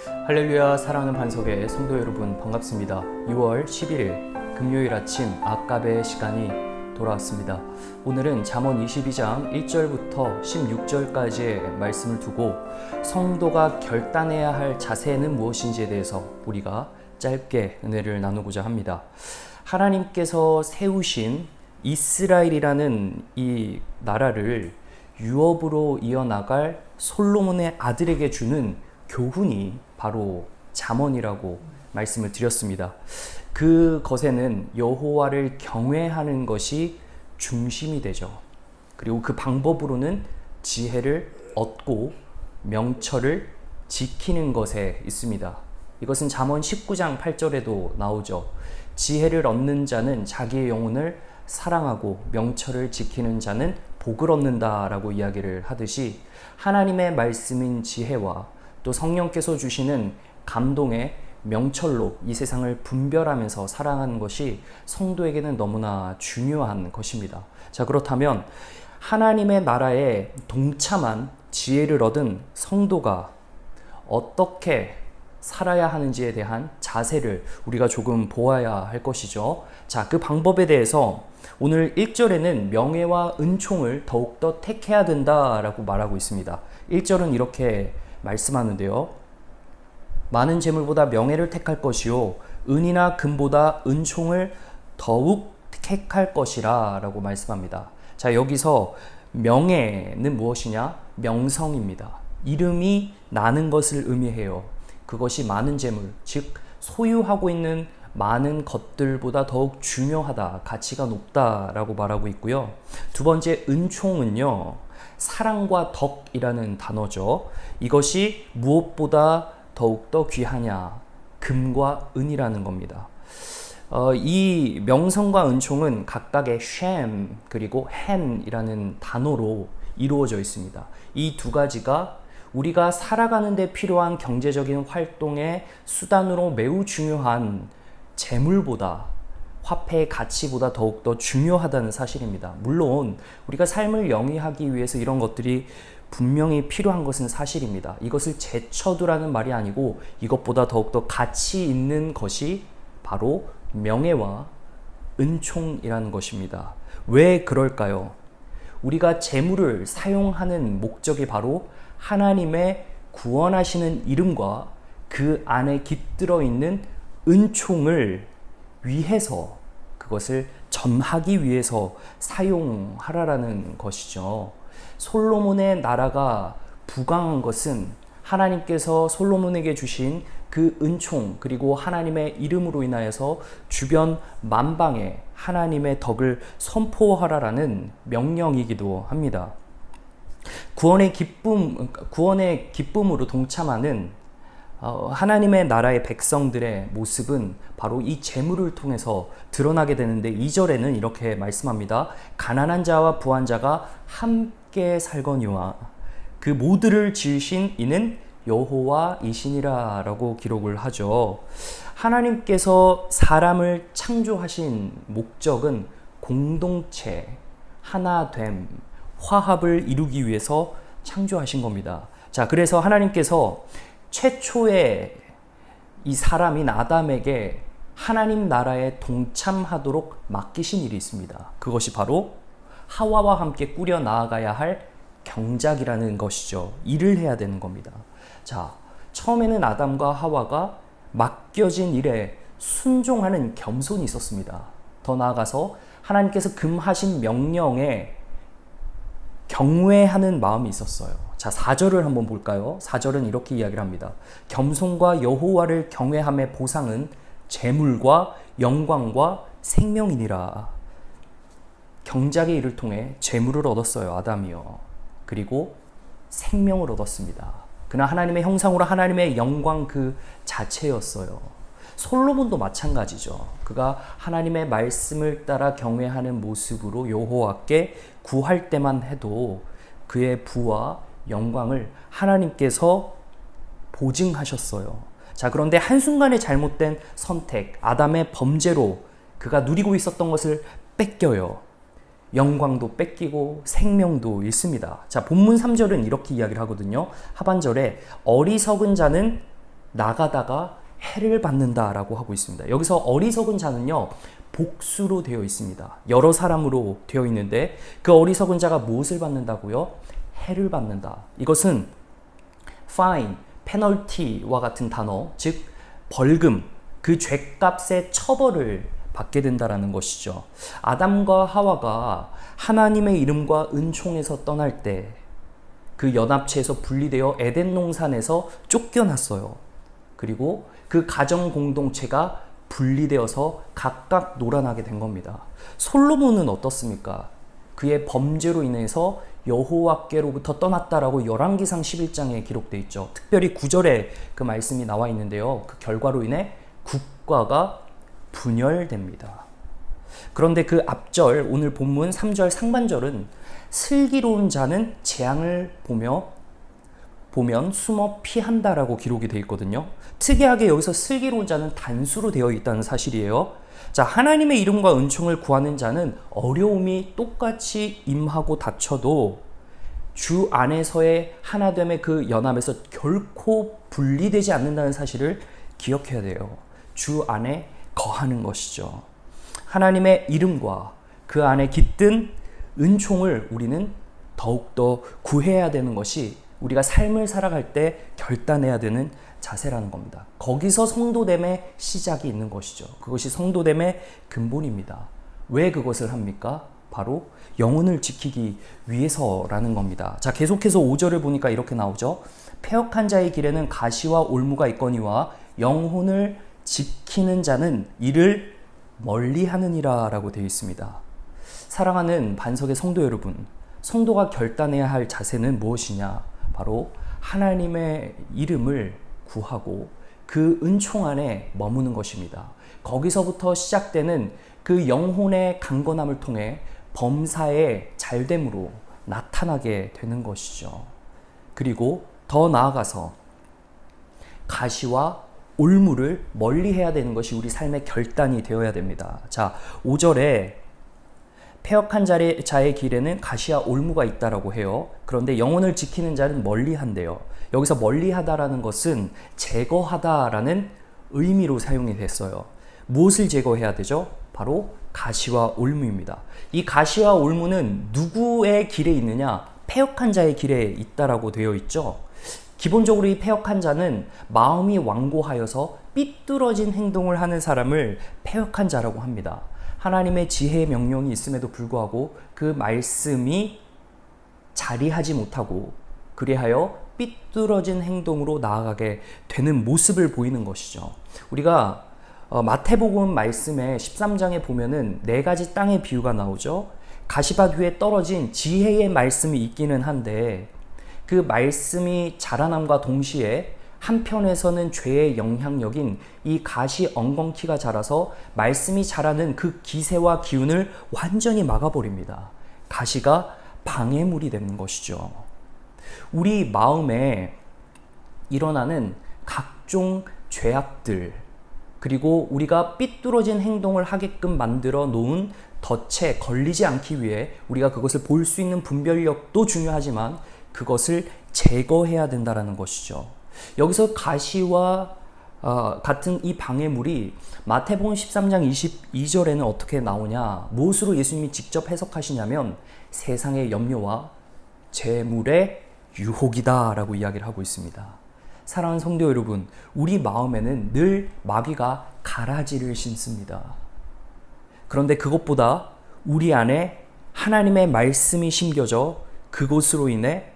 할렐루야. 사랑하는 반석의 성도 여러분, 반갑습니다. 6월 11일 금요일 아침 아까베 시간이 돌아왔습니다. 오늘은 잠언 22장 1절부터 16절까지의 말씀을 두고 성도가 결단해야 할 자세는 무엇인지에 대해서 우리가 짧게 은혜를 나누고자 합니다. 하나님께서 세우신 이스라엘이라는 이 나라를 유업으로 이어나갈 솔로몬의 아들에게 주는 교훈이 바로 잠언이라고 말씀을 드렸습니다. 그것에는 여호와를 경외하는 것이 중심이 되죠. 그리고 그 방법으로는 지혜를 얻고 명철을 지키는 것에 있습니다. 이것은 잠언 19장 8절에도 나오죠. 지혜를 얻는 자는 자기의 영혼을 사랑하고 명철을 지키는 자는 복을 얻는다라고 이야기를 하듯이 하나님의 말씀인 지혜와 또 성령께서 주시는 감동의 명철로 이 세상을 분별하면서 살아가는 것이 성도에게는 너무나 중요한 것입니다. 자, 그렇다면 하나님의 나라에 동참한 지혜를 얻은 성도가 어떻게 살아야 하는지에 대한 자세를 우리가 조금 보아야 할 것이죠. 자, 그 방법에 대해서 오늘 1절에는 명예와 은총을 더욱더 택해야 된다라고 말하고 있습니다. 1절은 이렇게 말씀하는데요. 많은 재물보다 명예를 택할 것이요 은이나 금보다 은총을 더욱 택할 것이라 라고 말씀합니다. 자, 여기서 명예는 무엇이냐? 명성입니다. 이름이 나는 것을 의미해요. 그것이 많은 재물, 즉 소유하고 있는 많은 것들보다 더욱 중요하다, 가치가 높다라고 말하고 있고요. 두 번째, 은총은요, 사랑과 덕이라는 단어죠. 이것이 무엇보다 더욱더 귀하냐? 금과 은이라는 겁니다. 이 명성과 은총은 각각의 쉔 그리고 헨이라는 단어로 이루어져 있습니다. 이 두 가지가 우리가 살아가는 데 필요한 경제적인 활동의 수단으로 매우 중요한 재물보다, 화폐의 가치보다 더욱더 중요하다는 사실입니다. 물론 우리가 삶을 영위하기 위해서 이런 것들이 분명히 필요한 것은 사실입니다. 이것을 제쳐두라는 말이 아니고 이것보다 더욱더 가치 있는 것이 바로 명예와 은총이라는 것입니다. 왜 그럴까요? 우리가 재물을 사용하는 목적이 바로 하나님의 구원하시는 이름과 그 안에 깃들어 있는 은총을 위해서, 그것을 전하기 위해서 사용하라라는 것이죠. 솔로몬의 나라가 부강한 것은 하나님께서 솔로몬에게 주신 그 은총 그리고 하나님의 이름으로 인하여서 주변 만방에 하나님의 덕을 선포하라라는 명령이기도 합니다. 구원의 기쁨으로 동참하는 하나님의 나라의 백성들의 모습은 바로 이 재물을 통해서 드러나게 되는데 2절에는 이렇게 말씀합니다. 가난한 자와 부한 자가 함께 살거니와 그 모두를 지으신 이는 여호와이시니라 라고 기록을 하죠. 하나님께서 사람을 창조하신 목적은 공동체, 하나됨, 화합을 이루기 위해서 창조하신 겁니다. 자, 그래서 하나님께서 최초의 이 사람인 아담에게 하나님 나라에 동참하도록 맡기신 일이 있습니다. 그것이 바로 하와와 함께 꾸려 나아가야 할 경작이라는 것이죠. 일을 해야 되는 겁니다. 자, 처음에는 아담과 하와가 맡겨진 일에 순종하는 겸손이 있었습니다. 더 나아가서 하나님께서 금하신 명령에 경외하는 마음이 있었어요. 자, 4절을 한번 볼까요? 4절은 이렇게 이야기를 합니다. 겸손과 여호와를 경외함의 보상은 재물과 영광과 생명이니라. 경작의 일을 통해 재물을 얻었어요, 아담이요. 그리고 생명을 얻었습니다. 그는 하나님의 형상으로 하나님의 영광 그 자체였어요. 솔로몬도 마찬가지죠. 그가 하나님의 말씀을 따라 경외하는 모습으로 여호와께 구할 때만 해도 그의 부와 영광을 하나님께서 보증하셨어요. 자, 그런데 한순간의 잘못된 선택, 아담의 범죄로 그가 누리고 있었던 것을 뺏겨요. 영광도 뺏기고 생명도 잃습니다. 자, 본문 3절은 이렇게 이야기를 하거든요. 하반절에 어리석은 자는 나가다가 해를 받는다라고 하고 있습니다. 여기서 어리석은 자는요, 복수로 되어 있습니다. 여러 사람으로 되어 있는데 그 어리석은 자가 무엇을 받는다고요? 해를 받는다. 이것은 fine, 페널티와 같은 단어, 즉 벌금, 그 죄값의 처벌을 받게 된다라는 것이죠. 아담과 하와가 하나님의 이름과 은총에서 떠날 때 그 연합체에서 분리되어 에덴 동산에서 쫓겨났어요. 그리고 그 가정 공동체가 분리되어서 각각 놀아나게 된 겁니다. 솔로몬은 어떻습니까? 그의 범죄로 인해서 여호와께로부터 떠났다라고 열왕기상 11장에 기록되어 있죠. 특별히 9절에 그 말씀이 나와 있는데요. 그 결과로 인해 국가가 분열됩니다. 그런데 그 앞절, 오늘 본문 3절 상반절은 슬기로운 자는 재앙을 보면 숨어 피한다라고 기록이 되어 있거든요. 특이하게 여기서 슬기로운 자는 단수로 되어 있다는 사실이에요. 자, 하나님의 이름과 은총을 구하는 자는 어려움이 똑같이 임하고 닥쳐도 주 안에서의 하나됨의 그 연합에서 결코 분리되지 않는다는 사실을 기억해야 돼요. 주 안에 거하는 것이죠. 하나님의 이름과 그 안에 깃든 은총을 우리는 더욱더 구해야 되는 것이 우리가 삶을 살아갈 때 결단해야 되는 자세라는 겁니다. 거기서 성도됨의 시작이 있는 것이죠. 그것이 성도됨의 근본입니다. 왜 그것을 합니까? 바로 영혼을 지키기 위해서라는 겁니다. 자, 계속해서 5절을 보니까 이렇게 나오죠. 패역한 자의 길에는 가시와 올무가 있거니와 영혼을 지키는 자는 이를 멀리하느니라 라고 되어 있습니다. 사랑하는 반석의 성도 여러분, 성도가 결단해야 할 자세는 무엇이냐? 바로 하나님의 이름을 구하고 그 은총 안에 머무는 것입니다. 거기서부터 시작되는 그 영혼의 강건함을 통해 범사의 잘됨으로 나타나게 되는 것이죠. 그리고 더 나아가서 가시와 올무를 멀리해야 되는 것이 우리 삶의 결단이 되어야 됩니다. 자, 5절에 패역한 자의 길에는 가시와 올무가 있다라고 해요. 그런데 영혼을 지키는 자는 멀리한대요. 여기서 멀리하다라는 것은 제거하다라는 의미로 사용이 됐어요. 무엇을 제거해야 되죠? 바로 가시와 올무입니다. 이 가시와 올무는 누구의 길에 있느냐? 패역한 자의 길에 있다라고 되어 있죠. 기본적으로 이 패역한 자는 마음이 완고하여서 삐뚤어진 행동을 하는 사람을 패역한 자라고 합니다. 하나님의 지혜의 명령이 있음에도 불구하고 그 말씀이 자리하지 못하고 그리하여 삐뚤어진 행동으로 나아가게 되는 모습을 보이는 것이죠. 우리가 마태복음 말씀에 13장에 보면은 4가지 땅의 비유가 나오죠. 가시밭 위에 떨어진 지혜의 말씀이 있기는 한데 그 말씀이 자라남과 동시에 한편에서는 죄의 영향력인 이 가시 엉겅퀴가 자라서 말씀이 자라는 그 기세와 기운을 완전히 막아버립니다. 가시가 방해물이 되는 것이죠. 우리 마음에 일어나는 각종 죄악들, 그리고 우리가 삐뚤어진 행동을 하게끔 만들어 놓은 덫에 걸리지 않기 위해 우리가 그것을 볼 수 있는 분별력도 중요하지만 그것을 제거해야 된다는 것이죠. 여기서 가시와 같은 이 방해물이 마태복음 13장 22절에는 어떻게 나오냐? 무엇으로 예수님이 직접 해석하시냐면 세상의 염려와 재물의 유혹이다 라고 이야기를 하고 있습니다. 사랑하는 성도 여러분, 우리 마음에는 늘 마귀가 가라지를 심습니다. 그런데 그것보다 우리 안에 하나님의 말씀이 심겨져 그것으로 인해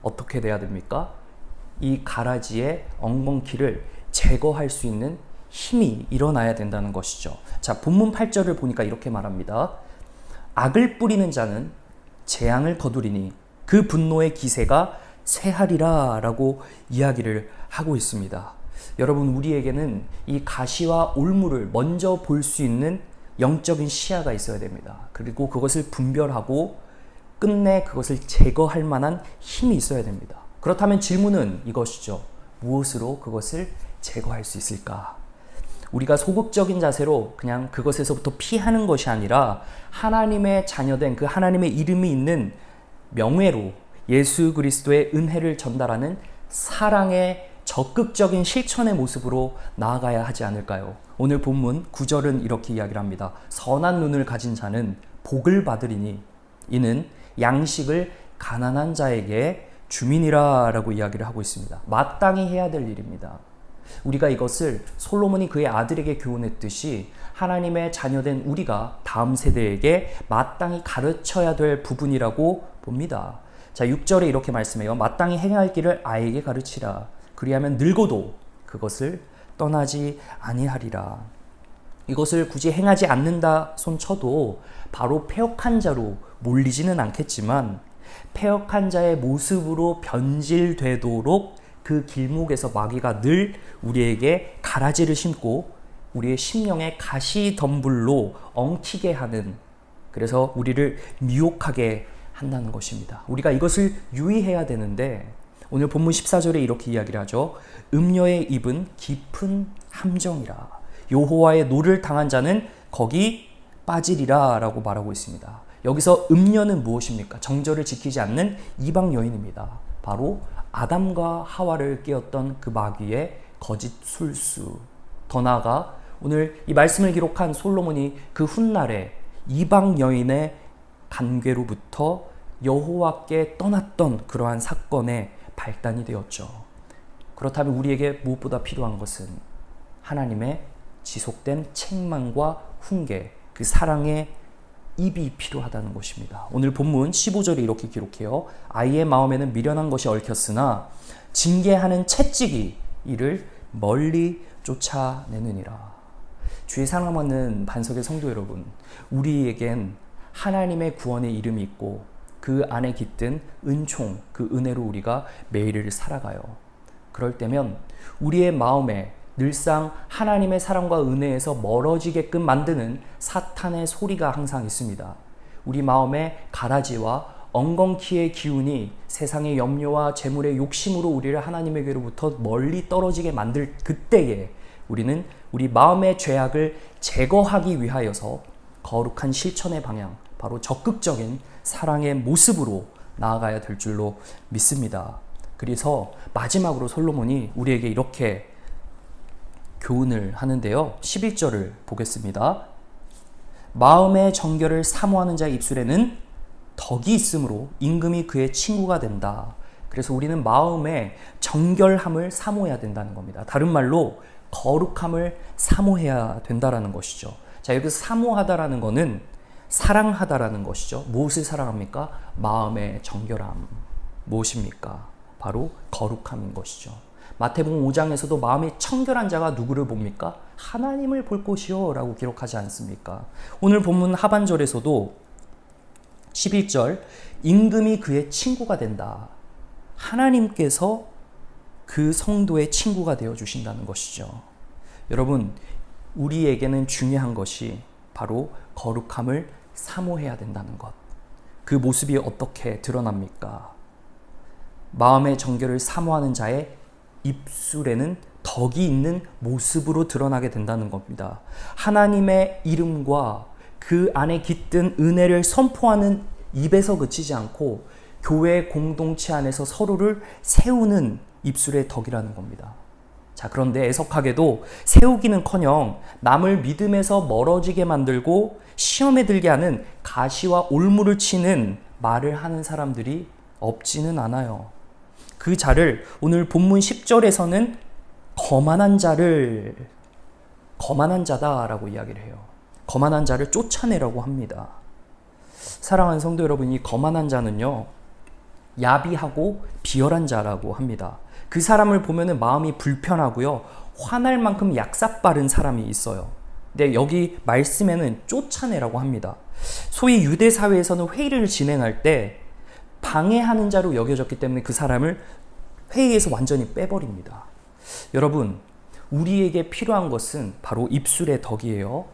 어떻게 돼야 됩니까? 이 가라지의 엉겅퀴를 제거할 수 있는 힘이 일어나야 된다는 것이죠. 자, 본문 8절을 보니까 이렇게 말합니다. 악을 뿌리는 자는 재앙을 거두리니 그 분노의 기세가 쇠하리라 라고 이야기를 하고 있습니다. 여러분, 우리에게는 이 가시와 올무를 먼저 볼 수 있는 영적인 시야가 있어야 됩니다. 그리고 그것을 분별하고 끝내 그것을 제거할 만한 힘이 있어야 됩니다. 그렇다면 질문은 이것이죠. 무엇으로 그것을 제거할 수 있을까? 우리가 소극적인 자세로 그냥 그것에서부터 피하는 것이 아니라 하나님의 자녀된 그 하나님의 이름이 있는 명예로 예수 그리스도의 은혜를 전달하는 사랑의 적극적인 실천의 모습으로 나아가야 하지 않을까요? 오늘 본문 9절은 이렇게 이야기를 합니다. 선한 눈을 가진 자는 복을 받으리니 이는 양식을 가난한 자에게 주민이라 라고 이야기를 하고 있습니다. 마땅히 해야 될 일입니다. 우리가 이것을 솔로몬이 그의 아들에게 교훈했듯이 하나님의 자녀된 우리가 다음 세대에게 마땅히 가르쳐야 될 부분이라고 봅니다. 자, 6절에 이렇게 말씀해요. 마땅히 행할 길을 아이에게 가르치라. 그리하면 늙어도 그것을 떠나지 아니하리라. 이것을 굳이 행하지 않는다 손쳐도 바로 패역한 자로 몰리지는 않겠지만 패역한 자의 모습으로 변질되도록 그 길목에서 마귀가 늘 우리에게 가라지를 심고 우리의 심령에 가시덤불로 엉키게 하는, 그래서 우리를 미혹하게 한다는 것입니다. 우리가 이것을 유의해야 되는데 오늘 본문 14절에 이렇게 이야기를 하죠. 음녀의 입은 깊은 함정이라. 여호와의 노를 당한 자는 거기 빠지리라 라고 말하고 있습니다. 여기서 음녀는 무엇입니까? 정절을 지키지 않는 이방 여인입니다. 바로 아담과 하와를 깨웠던 그 마귀의 거짓 술수. 더 나아가 오늘 이 말씀을 기록한 솔로몬이 그 훗날에 이방 여인의 관계로부터 여호와께 떠났던 그러한 사건의 발단이 되었죠. 그렇다면 우리에게 무엇보다 필요한 것은 하나님의 지속된 책망과 훈계, 그 사랑의 입이 필요하다는 것입니다. 오늘 본문 15절에 이렇게 기록해요. 아이의 마음에는 미련한 것이 얽혔으나 징계하는 채찍이 이를 멀리 쫓아내느니라. 주의 사랑하는 반석의 성도 여러분, 우리에겐 하나님의 구원의 이름이 있고 그 안에 깃든 은총, 그 은혜로 우리가 매일을 살아가요. 그럴 때면 우리의 마음에 늘상 하나님의 사랑과 은혜에서 멀어지게끔 만드는 사탄의 소리가 항상 있습니다. 우리 마음의 가라지와 엉겅퀴의 기운이 세상의 염려와 재물의 욕심으로 우리를 하나님에게로부터 멀리 떨어지게 만들 그때에 우리는 우리 마음의 죄악을 제거하기 위하여서 거룩한 실천의 방향, 바로 적극적인 사랑의 모습으로 나아가야 될 줄로 믿습니다. 그래서 마지막으로 솔로몬이 우리에게 이렇게 교훈을 하는데요. 11절을 보겠습니다. 마음의 정결을 사모하는 자의 입술에는 덕이 있으므로 임금이 그의 친구가 된다. 그래서 우리는 마음의 정결함을 사모해야 된다는 겁니다. 다른 말로 거룩함을 사모해야 된다라는 것이죠. 자, 여기서 사모하다라는 것은 사랑하다라는 것이죠. 무엇을 사랑합니까? 마음의 정결함. 무엇입니까? 바로 거룩함인 것이죠. 마태복음 5장에서도 마음이 청결한 자가 누구를 봅니까? 하나님을 볼 것이요 라고 기록하지 않습니까? 오늘 본문 하반절에서도 11절 임금이 그의 친구가 된다. 하나님께서 그 성도의 친구가 되어 주신다는 것이죠. 여러분, 우리에게는 중요한 것이 바로 거룩함을 사모해야 된다는 것. 그 모습이 어떻게 드러납니까? 마음의 정결을 사모하는 자의 입술에는 덕이 있는 모습으로 드러나게 된다는 겁니다. 하나님의 이름과 그 안에 깃든 은혜를 선포하는 입에서 그치지 않고 교회 공동체 안에서 서로를 세우는 입술의 덕이라는 겁니다. 자, 그런데 애석하게도 세우기는커녕 남을 믿음에서 멀어지게 만들고 시험에 들게 하는 가시와 올무를 치는 말을 하는 사람들이 없지는 않아요. 그 자를 오늘 본문 10절에서는 거만한 자다라고 이야기를 해요. 거만한 자를 쫓아내라고 합니다. 사랑하는 성도 여러분, 이 거만한 자는요, 야비하고 비열한 자라고 합니다. 그 사람을 보면은 마음이 불편하고요, 화날 만큼 약삭빠른 사람이 있어요. 근데 여기 말씀에는 쫓아내라고 합니다. 소위 유대 사회에서는 회의를 진행할 때 방해하는 자로 여겨졌기 때문에 그 사람을 회의에서 완전히 빼버립니다. 여러분, 우리에게 필요한 것은 바로 입술의 덕이에요.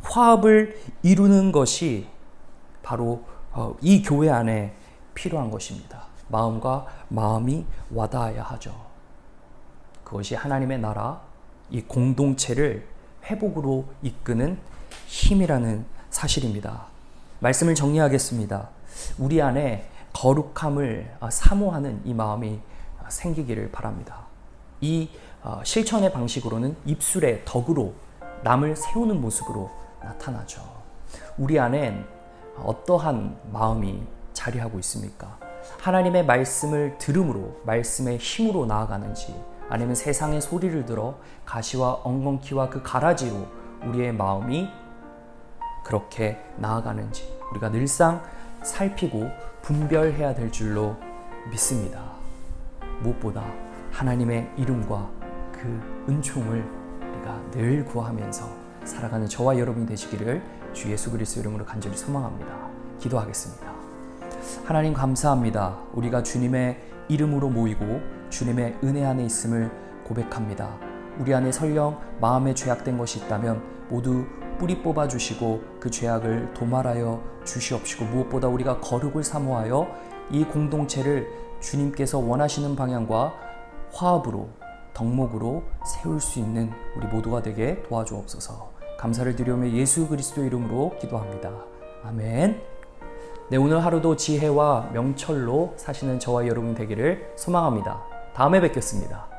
화합을 이루는 것이 바로 이 교회 안에 필요한 것입니다. 마음과 마음이 와닿아야 하죠. 그것이 하나님의 나라, 이 공동체를 회복으로 이끄는 힘이라는 사실입니다. 말씀을 정리하겠습니다. 우리 안에 거룩함을 사모하는 이 마음이 생기기를 바랍니다. 이 실천의 방식으로는 입술의 덕으로 남을 세우는 모습으로 나타나죠. 우리 안엔 어떠한 마음이 자리하고 있습니까? 하나님의 말씀을 들음으로, 말씀의 힘으로 나아가는지, 아니면 세상의 소리를 들어 가시와 엉겅퀴와 그 가라지로 우리의 마음이 그렇게 나아가는지 우리가 늘상 살피고 분별해야 될 줄로 믿습니다. 무엇보다 하나님의 이름과 그 은총을 우리가 늘 구하면서 살아가는 저와 여러분이 되시기를 주 예수 그리스도 이름으로 간절히 소망합니다. 기도하겠습니다. 하나님 감사합니다. 우리가 주님의 이름으로 모이고 주님의 은혜 안에 있음을 고백합니다. 우리 안에 설령 마음에 죄악된 것이 있다면 모두 뿌리 뽑아주시고 그 죄악을 도말하여 주시옵시고, 무엇보다 우리가 거룩을 사모하여 이 공동체를 주님께서 원하시는 방향과 화합으로, 덕목으로 세울 수 있는 우리 모두가 되게 도와주옵소서. 감사를 드리오며 예수 그리스도 이름으로 기도합니다. 아멘. 네, 오늘 하루도 지혜와 명철로 사시는 저와 여러분 되기를 소망합니다. 다음에 뵙겠습니다.